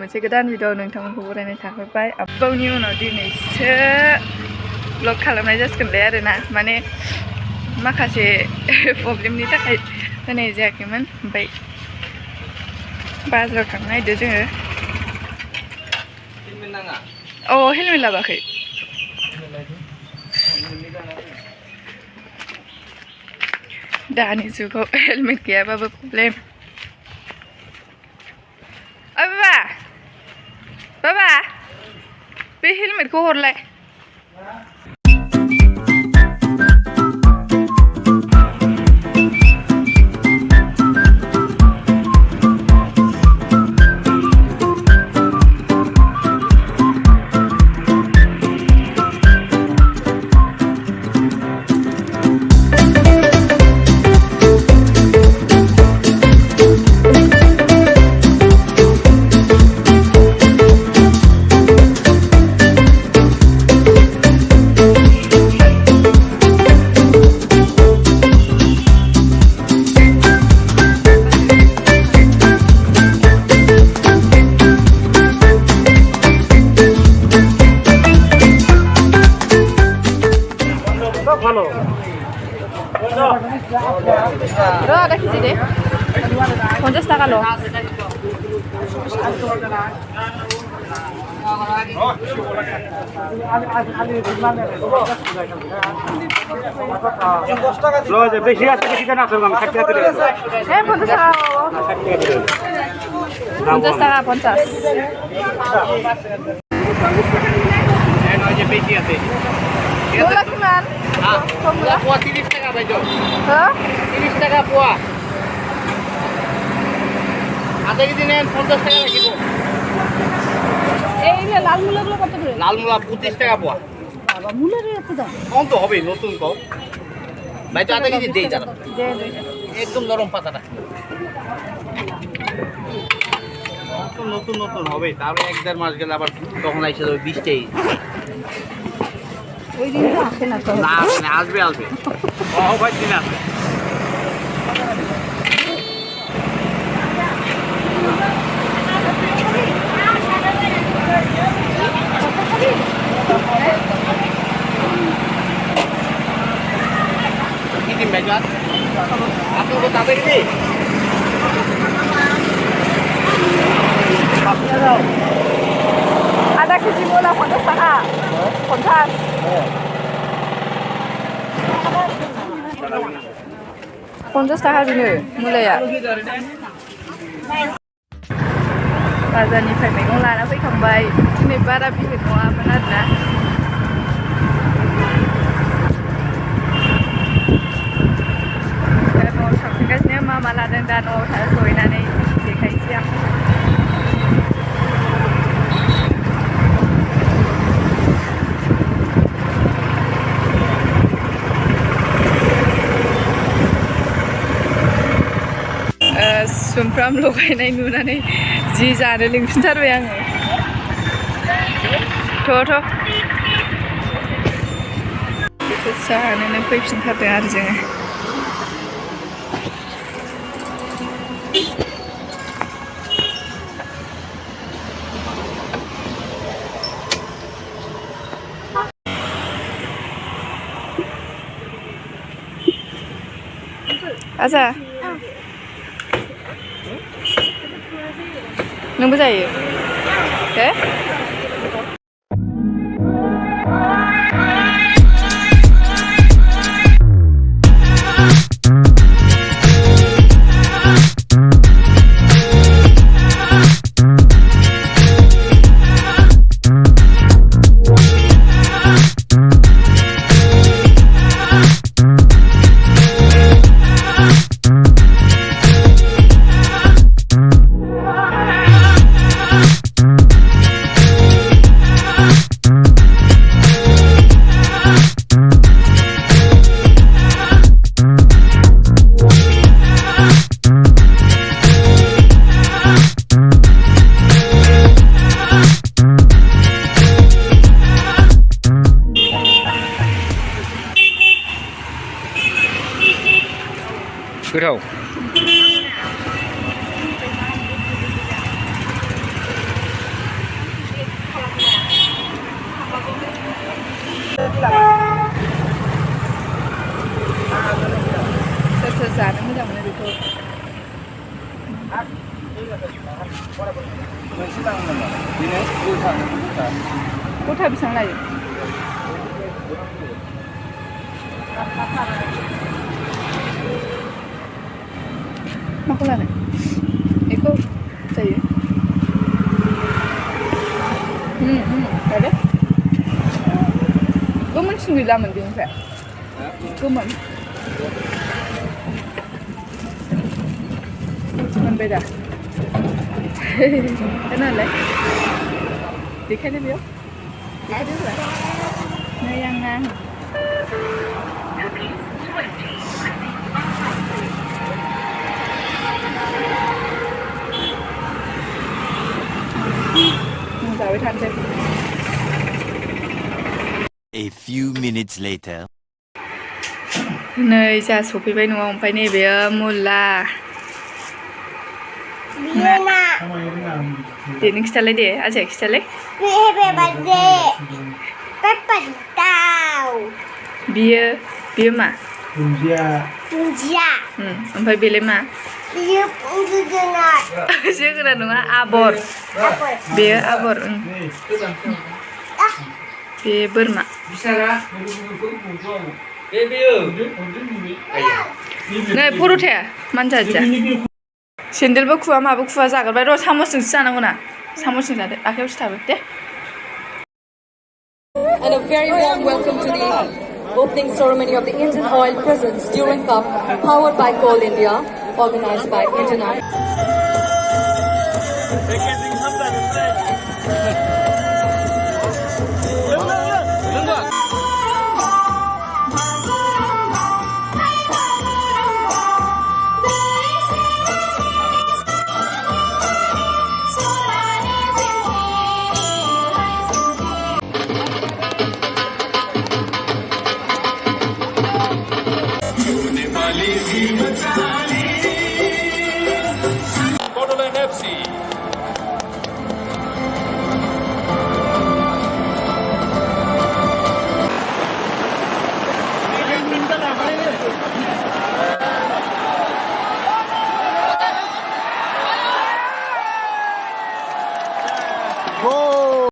मोनसे गोदान भिडिअ नोंथांमोनखौ बरायनाय थाहरबाय आबावनि उनाव दिनैसो ब्लग खालामनाय जासिगोनलाय आरोना माने माखासे प्रब्लेमनि थाखाय होनाय जायाखैमोन ओमफ्राय बाजाराव थांनो नागिरदों जोङो अ हेलमेट लाबाखै दानि जुगाव हेलमेट गैयाबाबो प्रब्लेम बाबा बाबा बे हेलमेटखौ हरलाय Ro ada keji deh. 50 টাকা লো। লো যে বেশি আছে বেশি কেন আছে আমি 60 টাকা দিই। 50 টাকা। 50 টাকা 50। এই নয় যে বেশি আছে। Bola kiman? হ্যাঁ, পোয়া 30 টাকা ভাইজো। হ্যাঁ? 30 টাকা পোয়া। আধা কেজি নেন 50 টাকা রাখিব। এই যে লাল মুলাগুলো কত করে? লাল মুলা 25 টাকা পোয়া। বাবা মুলার এত দাম। কম তো হবে নতুন কম। ভাই তো আধা কেজি দেই যারা। দে একদম নরম পাতাটা। নতুন নতুন হবে তাহলে 1-1.5 মাস গেলে আবার তখন আইসা যাবে 20 টাই। ওই দিন তো আসে না তো না আসবে আসবে ও ভাই দিন আসবে কি দিন ভাই যান আপনি তো যাবে কি আধা কেজি মুলা 50 টাকা 50 50 টাকা बिनो मुलाया बाजारनिफ्राय मैगं लाना फैखांबाय दिनै बारा भिर नङामोन आरोना दा न'आव थांफिनगासिनो मा मा लादों दा न'आव सहैनानै देखायनोसै आं सुमफ्राम लगायनाय नुनानै जि जानो लिंफिनथारबाय आङो थ' बेखौ जानोनो फैफिनथारदों आरो जोङो आजा नोंबो जायो हो गोथाव। गथा बेसेबां लायो माखौ लानो बेखौ जायो लादो गोमोनसिन गैलामोन बेनिफ्राय गोमोन मोनबाय दा खोनालाय देखायदो बेयाव देखायदो होनलाय नै आंना जाबाय थानोसै A few minutes later. नै जा सफैबाय न'आव ओमफ्राय नैबेयो मुला दे नों खिथालाय दे आजाया खिथालाय बियो मा ओमफ्राय बेलाय मा जोगोनार नङा आबर बेयो आबर बे बोरमा नै पर'थाया मानो जादिया सेन्देलबो खुवा माबो खुवा जागोरबाय र' सामसजोंसो जानांगौ ना सामसजों जादो आखायाव सिथाबो दे And a very warm welcome to the opening ceremony of the Indian Oil Presents Durand Cup, powered by Coal India, organized by Indian Oil.